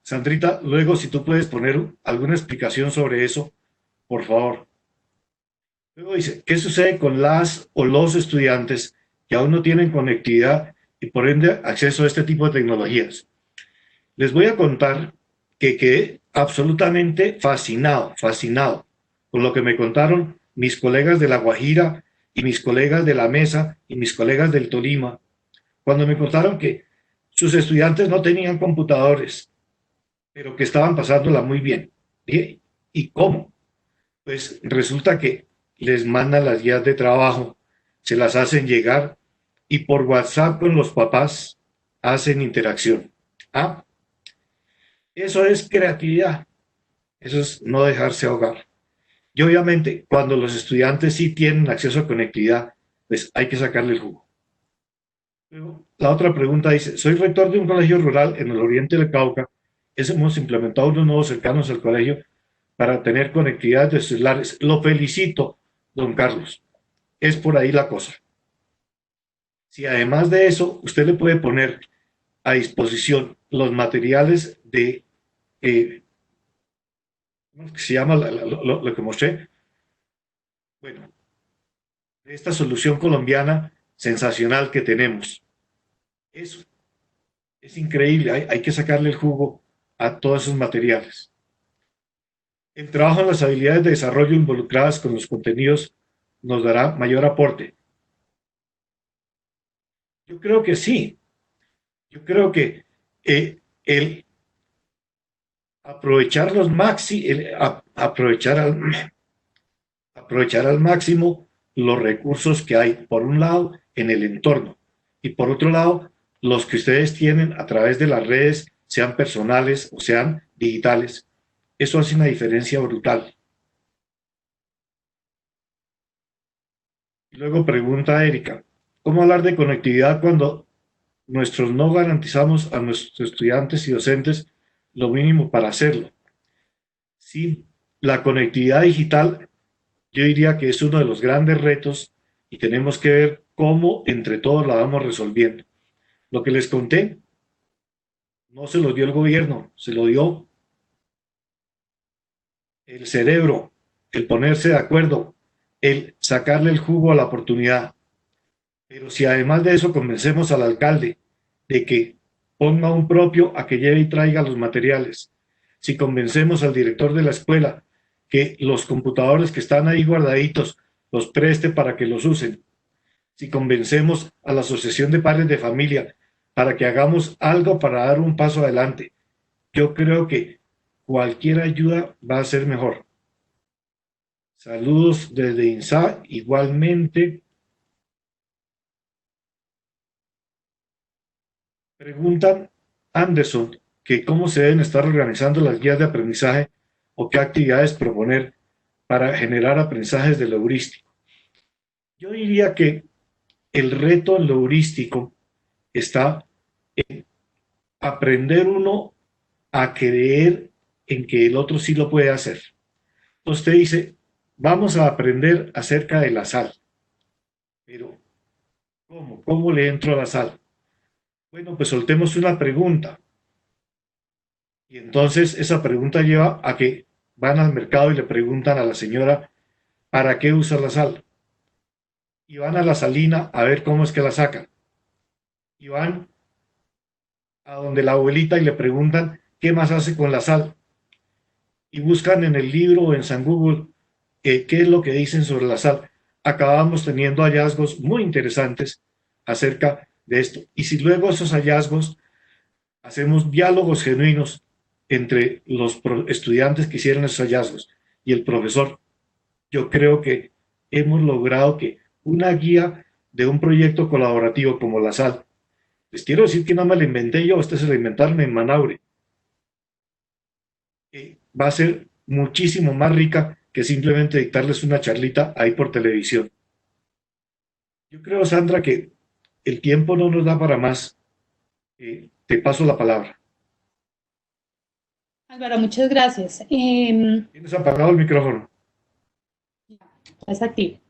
C: Sandrita, luego si tú puedes poner alguna explicación sobre eso, por favor. Luego dice, ¿qué sucede con las o los estudiantes que aún no tienen conectividad y por ende acceso a este tipo de tecnologías? Les voy a contar que quedé absolutamente fascinado con lo que me contaron mis colegas de La Guajira y mis colegas de La Mesa y mis colegas del Tolima, cuando me contaron que sus estudiantes no tenían computadores, pero que estaban pasándola muy bien. ¿Y cómo? Pues resulta que les mandan las guías de trabajo, se las hacen llegar y por WhatsApp con los papás hacen interacción. ¿Ah? Eso es creatividad, eso es no dejarse ahogar. Y obviamente, cuando los estudiantes sí tienen acceso a conectividad, pues hay que sacarle el jugo. Luego, la otra pregunta dice, soy rector de un colegio rural en el oriente del Cauca. Hemos implementado unos nuevos cercanos al colegio para tener conectividad de celulares. Lo felicito, don Carlos. Es por ahí la cosa. Si además de eso, usted le puede poner a disposición los materiales de, ¿cómo se llama lo que mostré? Bueno, esta solución colombiana sensacional que tenemos. Eso es increíble, hay que sacarle el jugo a todos esos materiales. El trabajo en las habilidades de desarrollo involucradas con los contenidos nos dará mayor aporte. Yo creo que sí. Yo creo que el aprovechar los aprovechar al máximo los recursos que hay, por un lado, en el entorno, y por otro lado, los que ustedes tienen a través de las redes, sean personales o sean digitales. Eso hace una diferencia brutal. Luego pregunta Erika, ¿cómo hablar de conectividad cuando nosotros no garantizamos a nuestros estudiantes y docentes lo mínimo para hacerlo? Sí, la conectividad digital yo diría que es uno de los grandes retos y tenemos que ver cómo entre todos la vamos resolviendo. Lo que les conté no se lo dio el gobierno, se lo dio el cerebro, el ponerse de acuerdo, el sacarle el jugo a la oportunidad. Pero si además de eso convencemos al alcalde de que ponga un propio a que lleve y traiga los materiales, si convencemos al director de la escuela que los computadores que están ahí guardaditos los preste para que los usen, si convencemos a la Asociación de Padres de Familia para que hagamos algo para dar un paso adelante, yo creo que cualquier ayuda va a ser mejor. Saludos desde INSA, igualmente. Preguntan Anderson que cómo se deben estar organizando las guías de aprendizaje o qué actividades proponer para generar aprendizajes de lo heurístico. Yo diría que el reto en lo heurístico está en aprender uno a creer en que el otro sí lo puede hacer. Entonces usted dice, vamos a aprender acerca de la sal. Pero, ¿cómo? ¿Cómo le entro a la sal? Bueno, pues soltemos una pregunta. Y entonces esa pregunta lleva a que van al mercado y le preguntan a la señora, ¿para qué usa la sal? Y van a la salina a ver cómo es que la sacan. Y van a donde la abuelita y le preguntan, ¿qué más hace con la sal? Y buscan en el libro o en San Google qué es lo que dicen sobre la sal. Acabamos teniendo hallazgos muy interesantes acerca de esto. Y si luego esos hallazgos hacemos diálogos genuinos entre los estudiantes que hicieron esos hallazgos y el profesor, yo creo que hemos logrado que una guía de un proyecto colaborativo como la sal, les quiero decir que no me la inventé yo, se la inventaron en Manaure, va a ser muchísimo más rica que simplemente dictarles una charlita ahí por televisión. Yo creo, Sandra, que el tiempo no nos da para más. Te paso la palabra.
B: Álvaro, muchas gracias.
C: Tienes apagado el micrófono.
B: Es activo.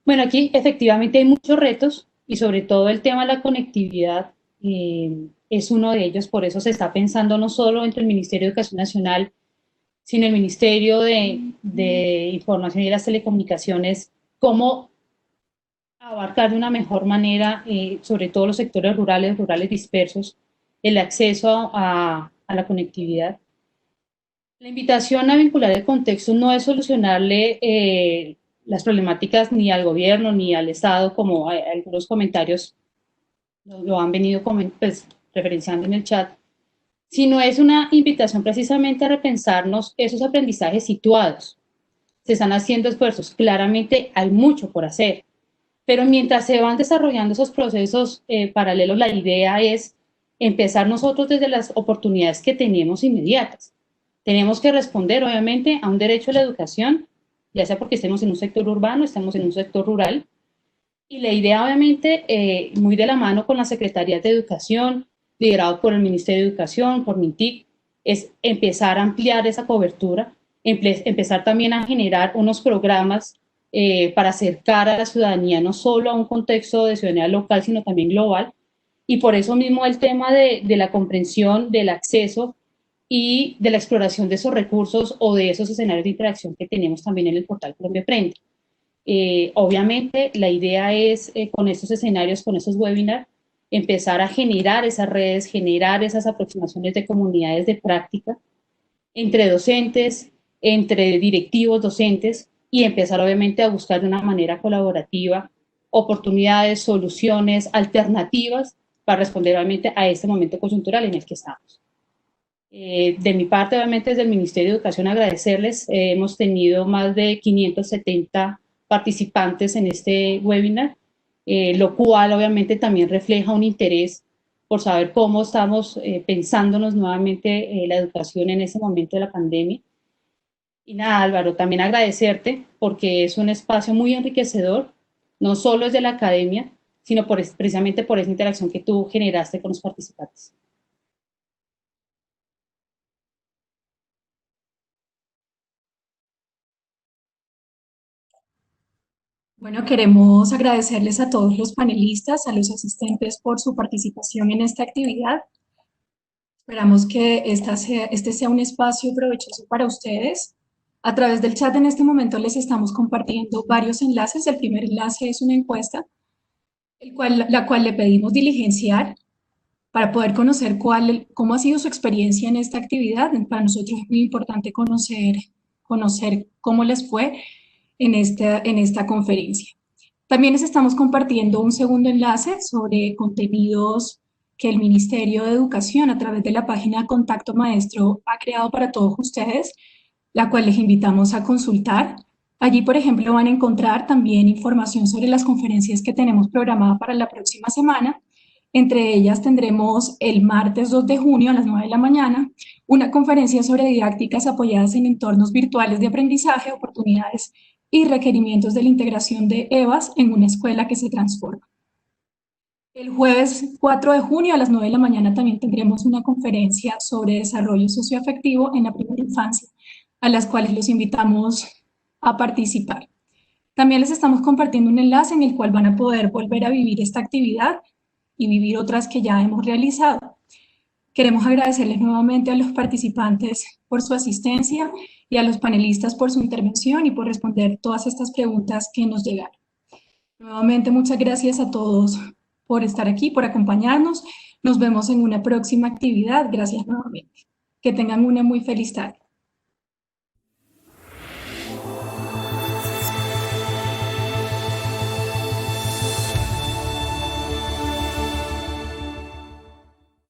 B: Bueno, aquí efectivamente hay muchos retos y sobre todo el tema de la conectividad es uno de ellos. Por eso se está pensando no solo entre el Ministerio de Educación Nacional, sino el Ministerio de Información y las Telecomunicaciones, cómo abarcar de una mejor manera, sobre todo los sectores rurales dispersos, el acceso a la conectividad. La invitación a vincular el contexto no es solucionarle las problemáticas ni al gobierno ni al Estado, como algunos comentarios lo han venido pues, referenciando en el chat, sino es una invitación precisamente a repensarnos esos aprendizajes situados. Se están haciendo esfuerzos, claramente hay mucho por hacer, pero mientras se van desarrollando esos procesos paralelos, la idea es empezar nosotros desde las oportunidades que tenemos inmediatas. Tenemos que responder, obviamente, a un derecho a la educación, ya sea porque estemos en un sector urbano, estemos en un sector rural, y la idea, obviamente, muy de la mano con la Secretaría de Educación, liderado por el Ministerio de Educación, por MINTIC, es empezar a ampliar esa cobertura, empezar también a generar unos programas para acercar a la ciudadanía no solo a un contexto de ciudadanía local, sino también global. Y por eso mismo el tema de la comprensión, del acceso y de la exploración de esos recursos o de esos escenarios de interacción que tenemos también en el portal Colombia Aprende. Obviamente, la idea es, con estos escenarios, con estos webinars, empezar a generar esas redes, generar esas aproximaciones de comunidades de práctica entre docentes, entre directivos docentes y empezar, obviamente, a buscar de una manera colaborativa oportunidades, soluciones, alternativas para responder, obviamente, a este momento coyuntural en el que estamos. De mi parte, obviamente, desde el Ministerio de Educación, agradecerles. Hemos tenido más de 570 participantes en este webinar, lo cual obviamente también refleja un interés por saber cómo estamos pensándonos nuevamente la educación en ese momento de la pandemia. Y nada, Álvaro, también agradecerte porque es un espacio muy enriquecedor, no solo desde la academia, sino precisamente por esa interacción que tú generaste con los participantes.
A: Bueno, queremos agradecerles a todos los panelistas, a los asistentes por su participación en esta actividad. Esperamos que este sea un espacio provechoso para ustedes. A través del chat en este momento les estamos compartiendo varios enlaces. El primer enlace es una encuesta, la cual le pedimos diligenciar para poder conocer cómo ha sido su experiencia en esta actividad. Para nosotros es muy importante conocer cómo les fue en esta conferencia. También les estamos compartiendo un segundo enlace sobre contenidos que el Ministerio de Educación a través de la página Contacto Maestro ha creado para todos ustedes, la cual les invitamos a consultar. Allí, por ejemplo, van a encontrar también información sobre las conferencias que tenemos programadas para la próxima semana. Entre ellas tendremos el martes 2 de junio a las 9 de la mañana una conferencia sobre didácticas apoyadas en entornos virtuales de aprendizaje, oportunidades y requerimientos de la integración de EVAs en una escuela que se transforma. El jueves 4 de junio a las 9 de la mañana también tendremos una conferencia sobre desarrollo socioafectivo en la primera infancia, a las cuales los invitamos a participar. También les estamos compartiendo un enlace en el cual van a poder volver a vivir esta actividad y vivir otras que ya hemos realizado. Queremos agradecerles nuevamente a los participantes por su asistencia y a los panelistas por su intervención y por responder todas estas preguntas que nos llegaron. Nuevamente, muchas gracias a todos por estar aquí, por acompañarnos. Nos vemos en una próxima actividad. Gracias nuevamente. Que tengan una muy feliz tarde.